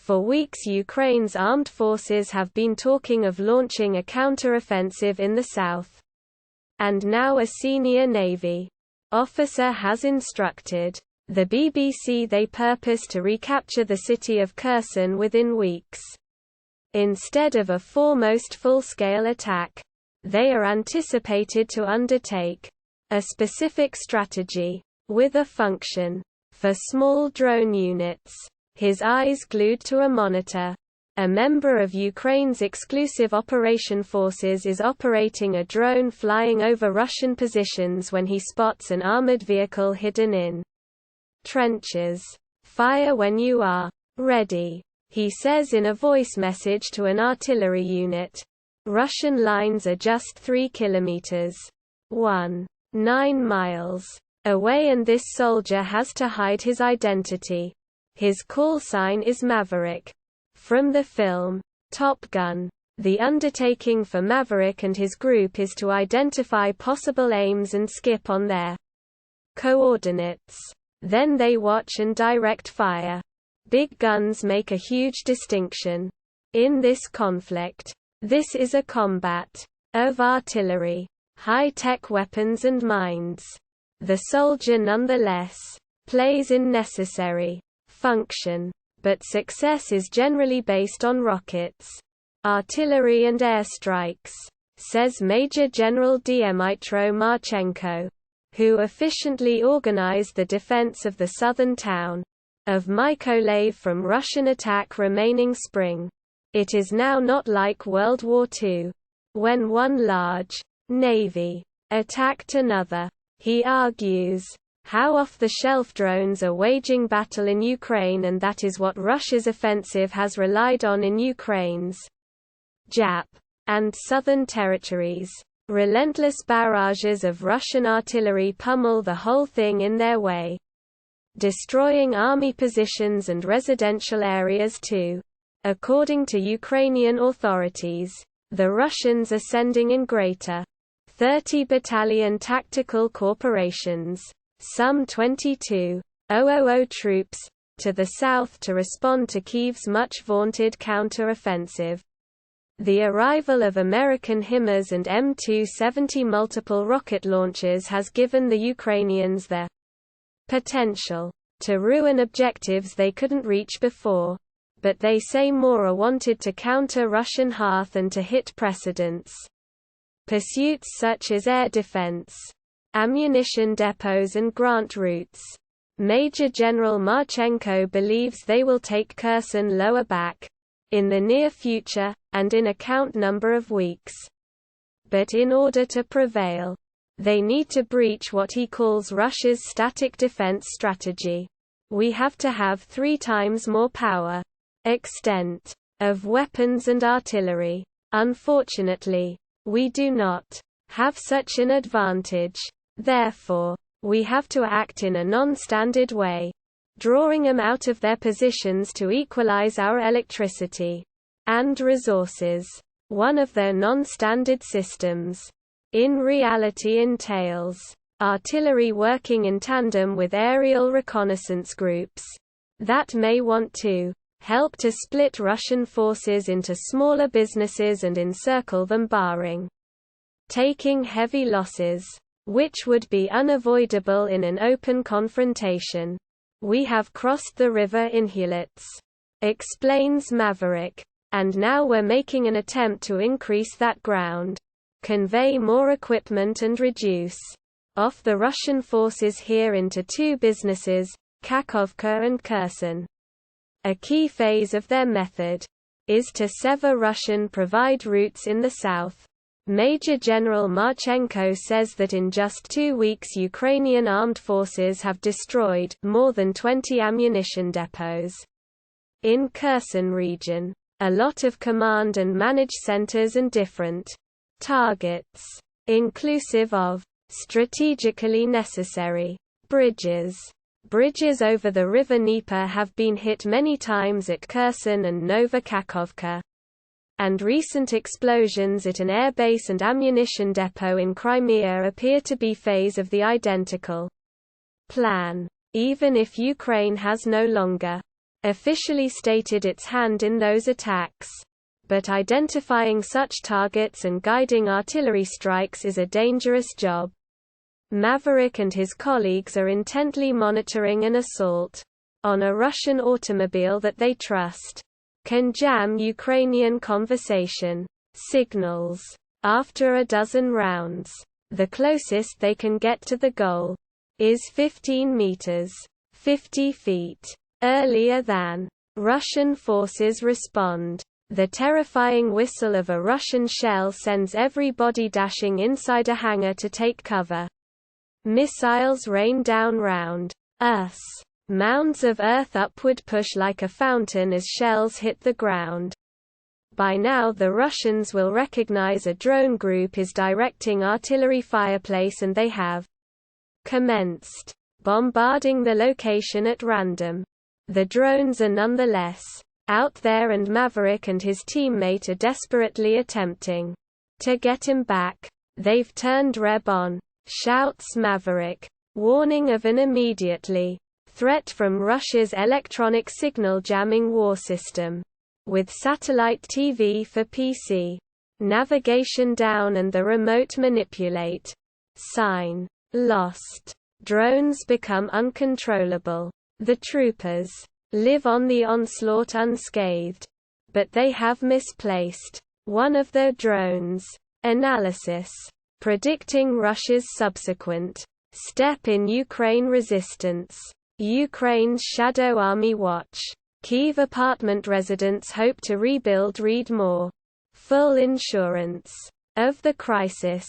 For weeks Ukraine's armed forces have been talking of launching a counter-offensive in the south. And now a senior Navy officer has instructed the BBC they purpose to recapture the city of Kherson within weeks. Instead of a foremost full-scale attack, they are anticipated to undertake a specific strategy, with a function for small drone units. His eyes glued to a monitor. A member of Ukraine's exclusive operation forces is operating a drone flying over Russian positions when he spots an armored vehicle hidden in trenches. "Fire when you are ready," he says in a voice message to an artillery unit. Russian lines are just 3 kilometers (9 miles) away, and this soldier has to hide his identity. His call sign is Maverick. From the film, Top Gun. The undertaking for Maverick and his group is to identify possible aims and skip on their coordinates. Then they watch and direct fire. Big guns make a huge distinction in this conflict. This is a combat of artillery, high-tech weapons and mines. The soldier nonetheless plays in necessary function, but success is generally based on rockets, artillery and airstrikes, says Major General Dmytro Marchenko, who efficiently organized the defense of the southern town of Mykolaiv from Russian attack remaining spring. It is now not like World War II, when one large navy attacked another. He argues how off-the-shelf drones are waging battle in Ukraine, and that is what Russia's offensive has relied on in Ukraine's Jap and southern territories. Relentless barrages of Russian artillery pummel the whole thing in their way, destroying army positions and residential areas too. According to Ukrainian authorities, the Russians are sending in greater 30 battalion tactical corporations, some 22,000 troops, to the south to respond to Kyiv's much-vaunted counter-offensive. The arrival of American HIMARS and M270 multiple rocket launchers has given the Ukrainians the potential to ruin objectives they couldn't reach before. But they say more wanted to counter Russian hearth and to hit precedents. Pursuits such as air defense, ammunition depots and grant routes. Major General Marchenko believes they will take Kherson lower back in the near future, and in a count number of weeks. But in order to prevail, they need to breach what he calls Russia's static defense strategy. We have to have 3 times more power, extent of weapons and artillery. Unfortunately, we do not have such an advantage. Therefore, we have to act in a non-standard way, drawing them out of their positions to equalize our electricity and resources. One of their non-standard systems, in reality, entails artillery working in tandem with aerial reconnaissance groups that may want to help to split Russian forces into smaller businesses and encircle them, barring taking heavy losses, which would be unavoidable in an open confrontation. We have crossed the river Inhulets, explains Maverick, and now we're making an attempt to increase that ground, convey more equipment and reduce off the Russian forces here into 2 businesses, Kakhovka and Kherson. A key phase of their method is to sever Russian provide routes in the south. Major General Marchenko says that in just 2 weeks Ukrainian armed forces have destroyed more than 20 ammunition depots in Kherson region, a lot of command and manage centers and different targets, inclusive of strategically necessary bridges. Bridges over the river Dnieper have been hit many times at Kherson and Novokakhovka. And recent explosions at an airbase and ammunition depot in Crimea appear to be phase of the identical plan. Even if Ukraine has no longer officially stated its hand in those attacks. But identifying such targets and guiding artillery strikes is a dangerous job. Maverick and his colleagues are intently monitoring an assault on a Russian automobile that they trust can jam Ukrainian conversation signals. After a dozen rounds, the closest they can get to the goal is 15 meters, 50 feet, earlier than Russian forces respond. The terrifying whistle of a Russian shell sends everybody dashing inside a hangar to take cover. Missiles rain down round us. Mounds of earth upward push like a fountain as shells hit the ground. By now the Russians will recognize a drone group is directing artillery fireplace, and they have commenced bombarding the location at random. The drones are nonetheless out there, and Maverick and his teammate are desperately attempting to get him back. "They've turned Reb on," shouts Maverick, warning of an immediately threat from Russia's electronic signal jamming war system. With satellite TV for PC, navigation down and the remote manipulate sign lost, drones become uncontrollable. The troopers live on the onslaught unscathed, but they have misplaced one of their drones. Analysis predicting Russia's subsequent step in Ukraine resistance. Ukraine's Shadow Army watch. Kyiv apartment residents hope to rebuild. Read more. Full insurance of the crisis.